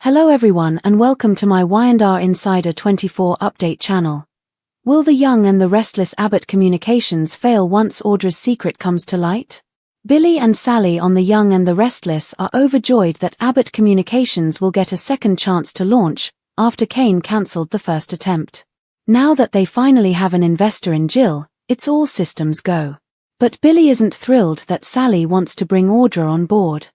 Hello everyone and welcome to my Y&R Insider 24 update channel. Will the young and the restless Abbott Communications fail once Audra's secret comes to light? Billy and Sally on The Young and the Restless are overjoyed that Abbott Communications will get a second chance to launch, after Kane cancelled the first attempt. Now that they finally have an investor in Jill, it's all systems go. But Billy isn't thrilled that Sally wants to bring Audra on board.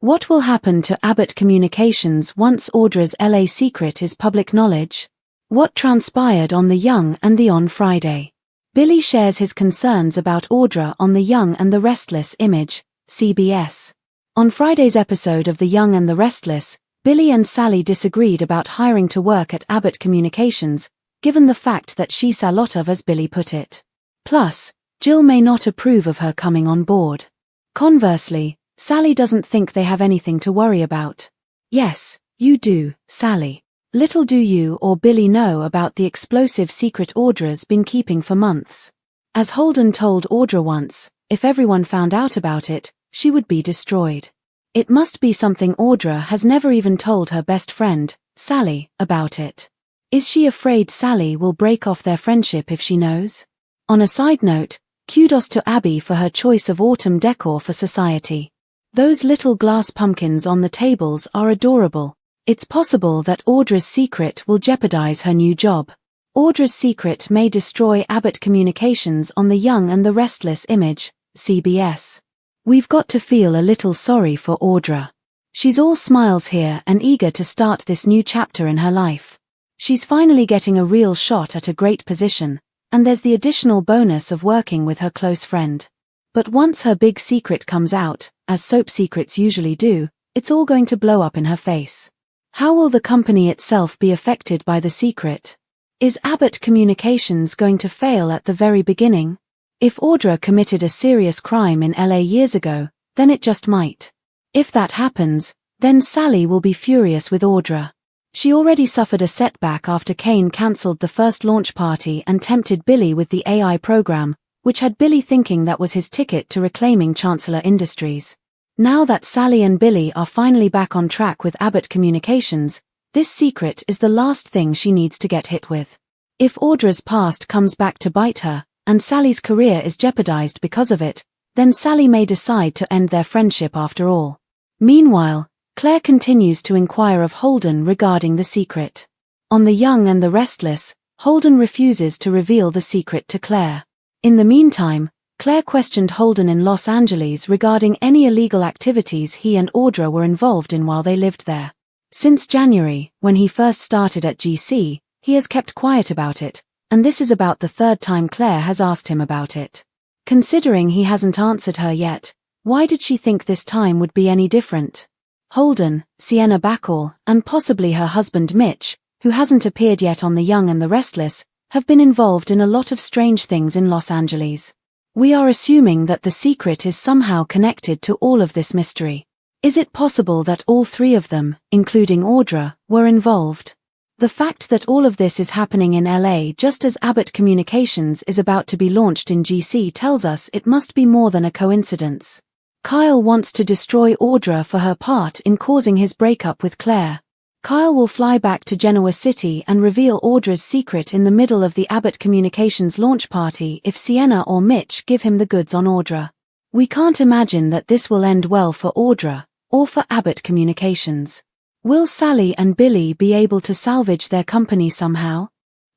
What will happen to Abbott Communications once Audra's LA secret is public knowledge? What transpired on The Young and the on Friday? Billy shares his concerns about Audra on The Young and the Restless image, CBS. On Friday's episode of The Young and the Restless, Billy and Sally disagreed about hiring to work at Abbott Communications, given the fact that she's a lot of, as Billy put it. Plus, Jill may not approve of her coming on board. Conversely, Sally doesn't think they have anything to worry about. Yes, you do, Sally. Little do you or Billy know about the explosive secret Audra's been keeping for months. As Holden told Audra once, if everyone found out about it, she would be destroyed. It must be something Audra has never even told her best friend, Sally, about it. Is she afraid Sally will break off their friendship if she knows? On a side note, kudos to Abby for her choice of autumn decor for society. Those little glass pumpkins on the tables are adorable. It's possible that Audra's secret will jeopardize her new job. Audra's secret may destroy Abbott Communications on The Young and the Restless image, CBS. We've got to feel a little sorry for Audra. She's all smiles here and eager to start this new chapter in her life. She's finally getting a real shot at a great position, and there's the additional bonus of working with her close friend. But once her big secret comes out, as soap secrets usually do, it's all going to blow up in her face. How will the company itself be affected by the secret? Is Abbott Communications going to fail at the very beginning? If Audra committed a serious crime in LA years ago, then it just might. If that happens, then Sally will be furious with Audra. She already suffered a setback after Kane cancelled the first launch party and tempted Billy with the AI program, which had Billy thinking that was his ticket to reclaiming Chancellor Industries. Now that Sally and Billy are finally back on track with Abbott Communications, this secret is the last thing she needs to get hit with. If Audra's past comes back to bite her, and Sally's career is jeopardized because of it, then Sally may decide to end their friendship after all. Meanwhile, Claire continues to inquire of Holden regarding the secret. On The Young and the Restless, Holden refuses to reveal the secret to Claire. In the meantime, Claire questioned Holden in Los Angeles regarding any illegal activities he and Audra were involved in while they lived there. Since January, when he first started at GC, he has kept quiet about it, and this is about the third time Claire has asked him about it. Considering he hasn't answered her yet, why did she think this time would be any different? Holden, Sienna Bacall, and possibly her husband Mitch, who hasn't appeared yet on The Young and the Restless, have been involved in a lot of strange things in Los Angeles. We are assuming that the secret is somehow connected to all of this mystery. Is it possible that all three of them, including Audra, were involved? The fact that all of this is happening in LA just as Abbott Communications is about to be launched in GC tells us it must be more than a coincidence. Kyle wants to destroy Audra for her part in causing his breakup with Claire. Kyle will fly back to Genoa City and reveal Audra's secret in the middle of the Abbott Communications launch party if Sienna or Mitch give him the goods on Audra. We can't imagine that this will end well for Audra, or for Abbott Communications. Will Sally and Billy be able to salvage their company somehow?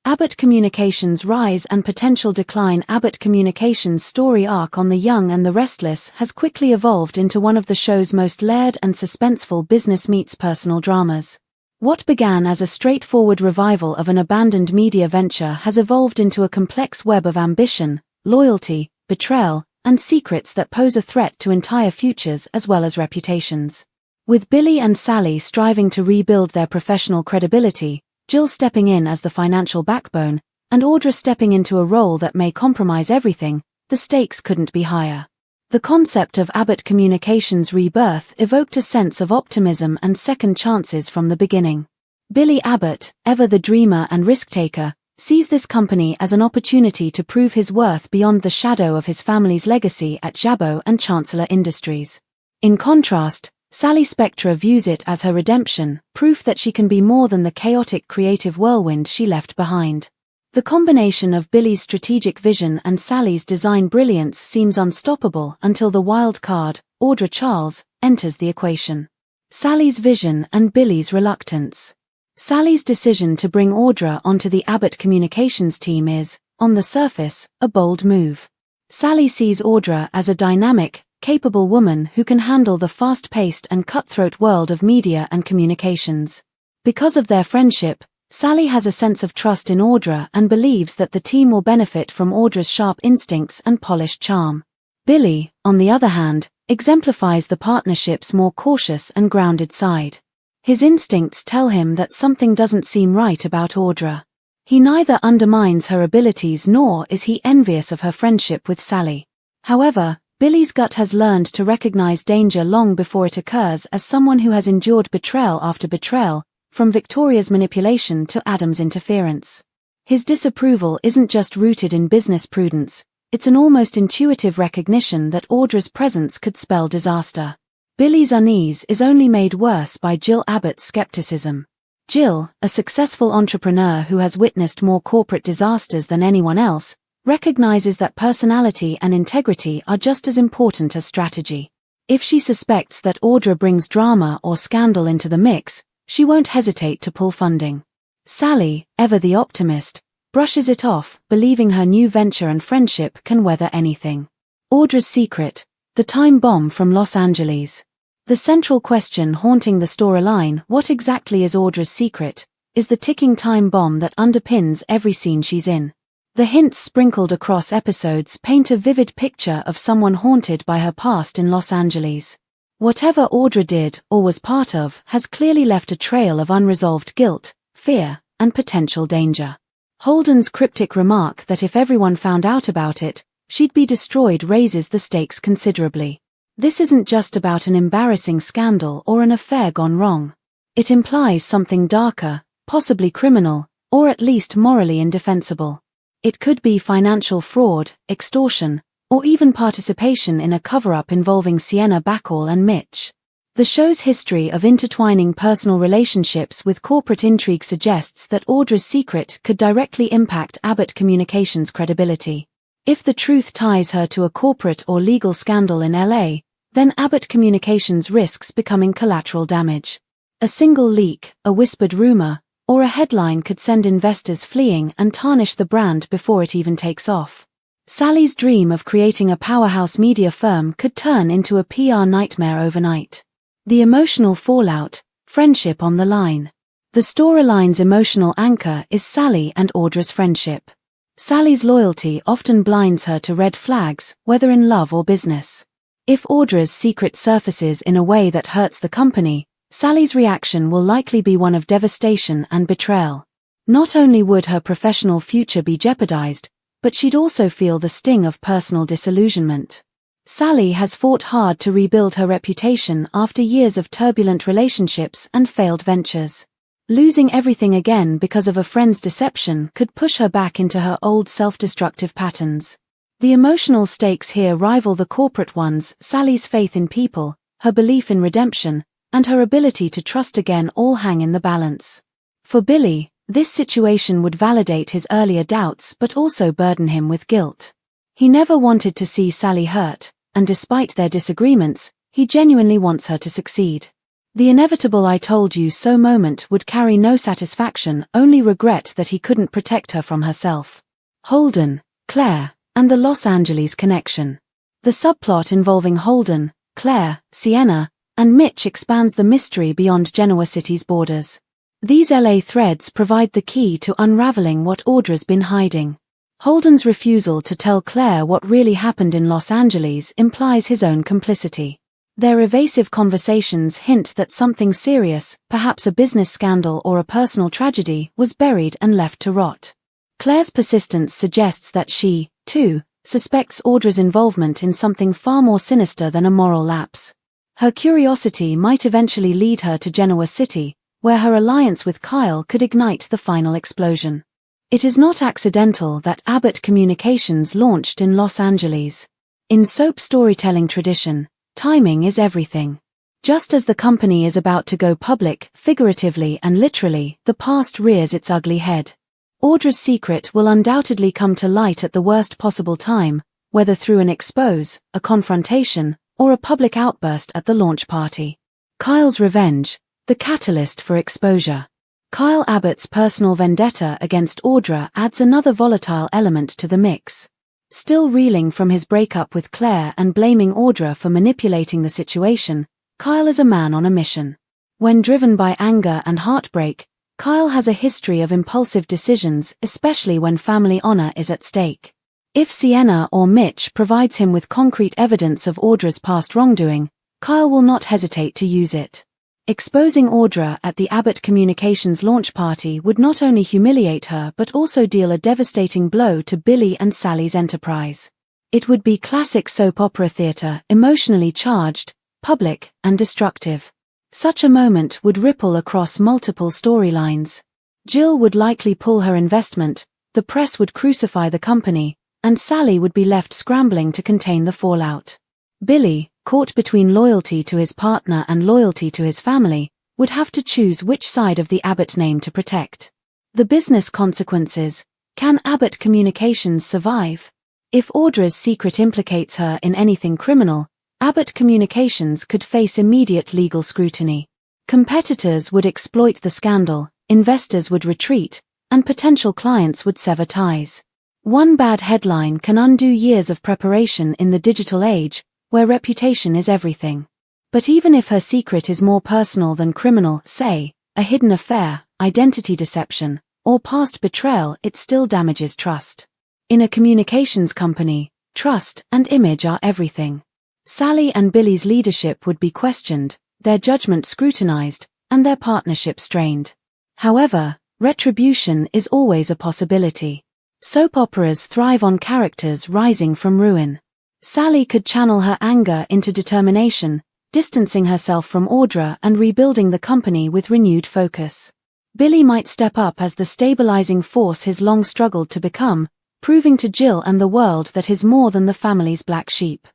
Abbott Communications' rise and potential decline. Abbott Communications' story arc on The Young and the Restless has quickly evolved into one of the show's most layered and suspenseful business meets personal dramas. What began as a straightforward revival of an abandoned media venture has evolved into a complex web of ambition, loyalty, betrayal, and secrets that pose a threat to entire futures as well as reputations. With Billy and Sally striving to rebuild their professional credibility, Jill stepping in as the financial backbone, and Audra stepping into a role that may compromise everything, the stakes couldn't be higher. The concept of Abbott Communications' rebirth evoked a sense of optimism and second chances from the beginning. Billy Abbott, ever the dreamer and risk-taker, sees this company as an opportunity to prove his worth beyond the shadow of his family's legacy at Jabot and Chancellor Industries. In contrast, Sally Spectra views it as her redemption, proof that she can be more than the chaotic creative whirlwind she left behind. The combination of Billy's strategic vision and Sally's design brilliance seems unstoppable until the wild card, Audra Charles, enters the equation. Sally's vision and Billy's reluctance. Sally's decision to bring Audra onto the Abbott Communications team is, on the surface, a bold move. Sally sees Audra as a dynamic, capable woman who can handle the fast-paced and cutthroat world of media and communications. Because of their friendship, Sally has a sense of trust in Audra and believes that the team will benefit from Audra's sharp instincts and polished charm. Billy, on the other hand, exemplifies the partnership's more cautious and grounded side. His instincts tell him that something doesn't seem right about Audra. He neither undermines her abilities nor is he envious of her friendship with Sally. However, Billy's gut has learned to recognize danger long before it occurs as someone who has endured betrayal after betrayal, from Victoria's manipulation to Adam's interference. His disapproval isn't just rooted in business prudence, it's an almost intuitive recognition that Audra's presence could spell disaster. Billy's unease is only made worse by Jill Abbott's skepticism. Jill, a successful entrepreneur who has witnessed more corporate disasters than anyone else, recognizes that personality and integrity are just as important as strategy. If she suspects that Audra brings drama or scandal into the mix, she won't hesitate to pull funding. Sally, ever the optimist, brushes it off, believing her new venture and friendship can weather anything. Audra's secret, the time bomb from Los Angeles. The central question haunting the storyline, what exactly is Audra's secret, is the ticking time bomb that underpins every scene she's in. The hints sprinkled across episodes paint a vivid picture of someone haunted by her past in Los Angeles. Whatever Audra did or was part of has clearly left a trail of unresolved guilt, fear, and potential danger. Holden's cryptic remark that if everyone found out about it, she'd be destroyed raises the stakes considerably. This isn't just about an embarrassing scandal or an affair gone wrong. It implies something darker, possibly criminal, or at least morally indefensible. It could be financial fraud, extortion, or even participation in a cover-up involving Sienna Bacall and Mitch. The show's history of intertwining personal relationships with corporate intrigue suggests that Audra's secret could directly impact Abbott Communications' credibility. If the truth ties her to a corporate or legal scandal in LA, then Abbott Communications risks becoming collateral damage. A single leak, a whispered rumor, or a headline could send investors fleeing and tarnish the brand before it even takes off. Sally's dream of creating a powerhouse media firm could turn into a PR nightmare overnight. The emotional fallout, friendship on the line. The storyline's emotional anchor is Sally and Audra's friendship. Sally's loyalty often blinds her to red flags, whether in love or business. If Audra's secret surfaces in a way that hurts the company, Sally's reaction will likely be one of devastation and betrayal. Not only would her professional future be jeopardized, but she'd also feel the sting of personal disillusionment. Sally has fought hard to rebuild her reputation after years of turbulent relationships and failed ventures. Losing everything again because of a friend's deception could push her back into her old self-destructive patterns. The emotional stakes here rival the corporate ones. Sally's faith in people, her belief in redemption, and her ability to trust again all hang in the balance. For Billy, this situation would validate his earlier doubts but also burden him with guilt. He never wanted to see Sally hurt, and despite their disagreements, he genuinely wants her to succeed. The inevitable "I told you so" moment would carry no satisfaction, only regret that he couldn't protect her from herself. Holden, Claire, and the Los Angeles connection. The subplot involving Holden, Claire, Sienna, and Mitch expands the mystery beyond Genoa City's borders. These LA threads provide the key to unraveling what Audra's been hiding. Holden's refusal to tell Claire what really happened in Los Angeles implies his own complicity. Their evasive conversations hint that something serious, perhaps a business scandal or a personal tragedy, was buried and left to rot. Claire's persistence suggests that she, too, suspects Audra's involvement in something far more sinister than a moral lapse. Her curiosity might eventually lead her to Genoa City, where her alliance with Kyle could ignite the final explosion. It is not accidental that Abbott Communications launched in Los Angeles. In soap storytelling tradition, timing is everything. Just as the company is about to go public, figuratively and literally, the past rears its ugly head. Audra's secret will undoubtedly come to light at the worst possible time, whether through an expose, a confrontation, or a public outburst at the launch party. Kyle's revenge, the catalyst for exposure. Kyle Abbott's personal vendetta against Audra adds another volatile element to the mix. Still reeling from his breakup with Claire and blaming Audra for manipulating the situation, Kyle is a man on a mission. When driven by anger and heartbreak, Kyle has a history of impulsive decisions, especially when family honor is at stake. If Sienna or Mitch provides him with concrete evidence of Audra's past wrongdoing, Kyle will not hesitate to use it. Exposing Audra at the Abbott Communications launch party would not only humiliate her but also deal a devastating blow to Billy and Sally's enterprise. It would be classic soap opera theater, emotionally charged, public, and destructive. Such a moment would ripple across multiple storylines. Jill would likely pull her investment, the press would crucify the company, and Sally would be left scrambling to contain the fallout. Billy, caught between loyalty to his partner and loyalty to his family, would have to choose which side of the Abbott name to protect. The business consequences. Can Abbott Communications survive? If Audra's secret implicates her in anything criminal, Abbott Communications could face immediate legal scrutiny. Competitors would exploit the scandal, investors would retreat, and potential clients would sever ties. One bad headline can undo years of preparation in the digital age, where reputation is everything. But even if her secret is more personal than criminal, say, a hidden affair, identity deception, or past betrayal, it still damages trust. In a communications company, trust and image are everything. Sally and Billy's leadership would be questioned, their judgment scrutinized, and their partnership strained. However, retribution is always a possibility. Soap operas thrive on characters rising from ruin. Sally could channel her anger into determination, distancing herself from Audra and rebuilding the company with renewed focus. Billy might step up as the stabilizing force he's long struggled to become, proving to Jill and the world that he's more than the family's black sheep.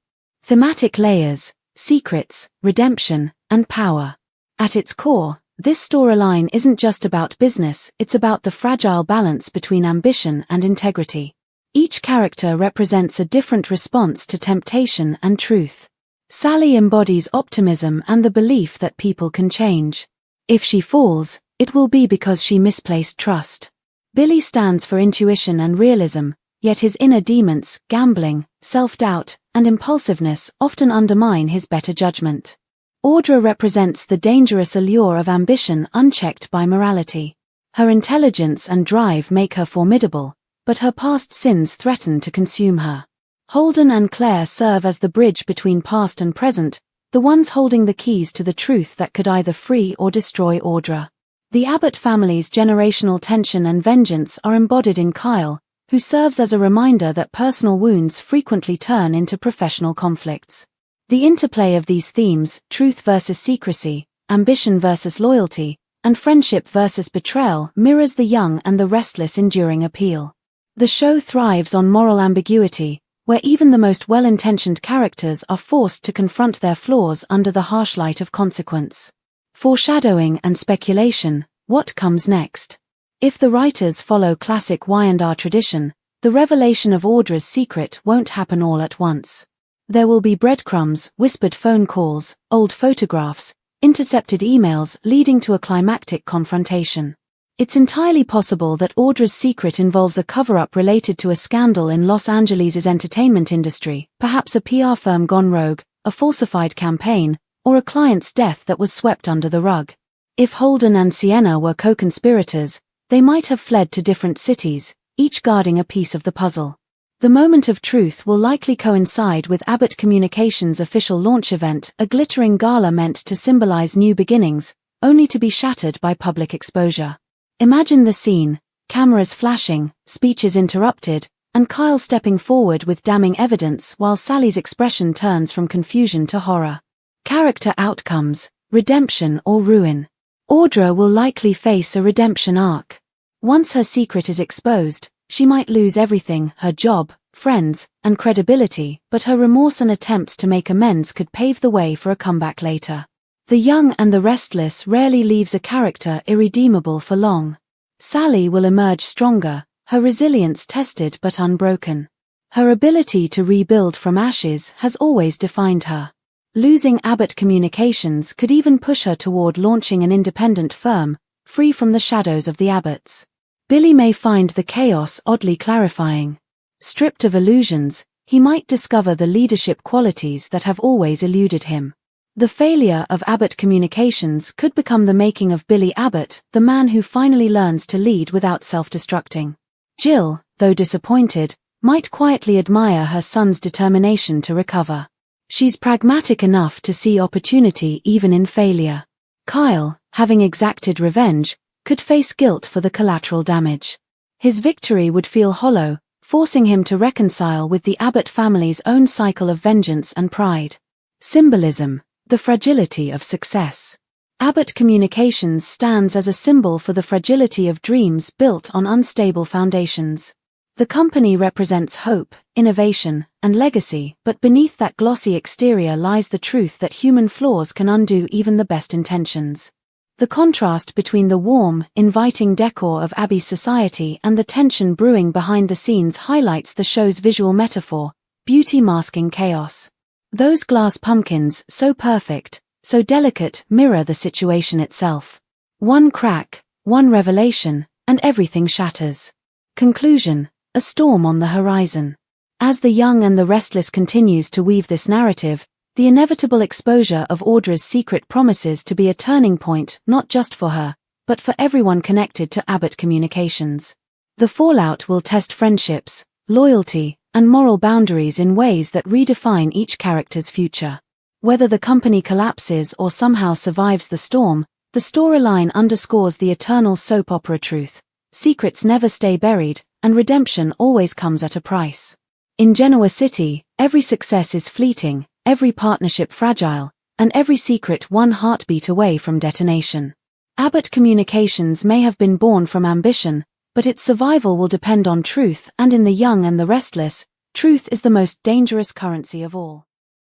Thematic layers, secrets, redemption, and power. At its core, this storyline isn't just about business, it's about the fragile balance between ambition and integrity. Each character represents a different response to temptation and truth. Sally embodies optimism and the belief that people can change. If she falls, it will be because she misplaced trust. Billy stands for intuition and realism, yet his inner demons, gambling, self-doubt, and impulsiveness often undermine his better judgment. Audra represents the dangerous allure of ambition unchecked by morality. Her intelligence and drive make her formidable, but her past sins threaten to consume her. Holden and Claire serve as the bridge between past and present, the ones holding the keys to the truth that could either free or destroy Audra. The Abbott family's generational tension and vengeance are embodied in Kyle, who serves as a reminder that personal wounds frequently turn into professional conflicts. The interplay of these themes, truth versus secrecy, ambition versus loyalty, and friendship versus betrayal, mirrors the young and the restless enduring appeal. The show thrives on moral ambiguity, where even the most well-intentioned characters are forced to confront their flaws under the harsh light of consequence. Foreshadowing and speculation, what comes next? If the writers follow classic Y&R tradition, the revelation of Audra's secret won't happen all at once. There will be breadcrumbs, whispered phone calls, old photographs, intercepted emails leading to a climactic confrontation. It's entirely possible that Audra's secret involves a cover-up related to a scandal in Los Angeles' entertainment industry, perhaps a PR firm gone rogue, a falsified campaign, or a client's death that was swept under the rug. If Holden and Sienna were co-conspirators, they might have fled to different cities, each guarding a piece of the puzzle. The moment of truth will likely coincide with Abbott Communications' official launch event, a glittering gala meant to symbolize new beginnings, only to be shattered by public exposure. Imagine the scene, cameras flashing, speeches interrupted, and Kyle stepping forward with damning evidence while Sally's expression turns from confusion to horror. Character outcomes, redemption or ruin. Audra will likely face a redemption arc. Once her secret is exposed, she might lose everything, her job, friends, and credibility, but her remorse and attempts to make amends could pave the way for a comeback later. The Young and the Restless rarely leaves a character irredeemable for long. Sally will emerge stronger, her resilience tested but unbroken. Her ability to rebuild from ashes has always defined her. Losing Abbott Communications could even push her toward launching an independent firm, free from the shadows of the Abbotts. Billy may find the chaos oddly clarifying. Stripped of illusions, he might discover the leadership qualities that have always eluded him. The failure of Abbott Communications could become the making of Billy Abbott, the man who finally learns to lead without self-destructing. Jill, though disappointed, might quietly admire her son's determination to recover. She's pragmatic enough to see opportunity even in failure. Kyle, having exacted revenge, could face guilt for the collateral damage. His victory would feel hollow, forcing him to reconcile with the Abbott family's own cycle of vengeance and pride. Symbolism, the fragility of success. Abbott Communications stands as a symbol for the fragility of dreams built on unstable foundations. The company represents hope, innovation, and legacy, but beneath that glossy exterior lies the truth that human flaws can undo even the best intentions. The contrast between the warm, inviting decor of Abby's society and the tension brewing behind the scenes highlights the show's visual metaphor, beauty masking chaos. Those glass pumpkins, so perfect, so delicate, mirror the situation itself. One crack, one revelation, and everything shatters. Conclusion: a storm on the horizon. As The Young and the Restless continues to weave this narrative, the inevitable exposure of Audra's secret promises to be a turning point not just for her, but for everyone connected to Abbott Communications. The fallout will test friendships, loyalty, and moral boundaries in ways that redefine each character's future. Whether the company collapses or somehow survives the storm, the storyline underscores the eternal soap opera truth: secrets never stay buried, and redemption always comes at a price. In Genoa City, every success is fleeting, every partnership fragile, and every secret one heartbeat away from detonation. Abbott Communications may have been born from ambition, but its survival will depend on truth, and in The Young and the Restless, truth is the most dangerous currency of all.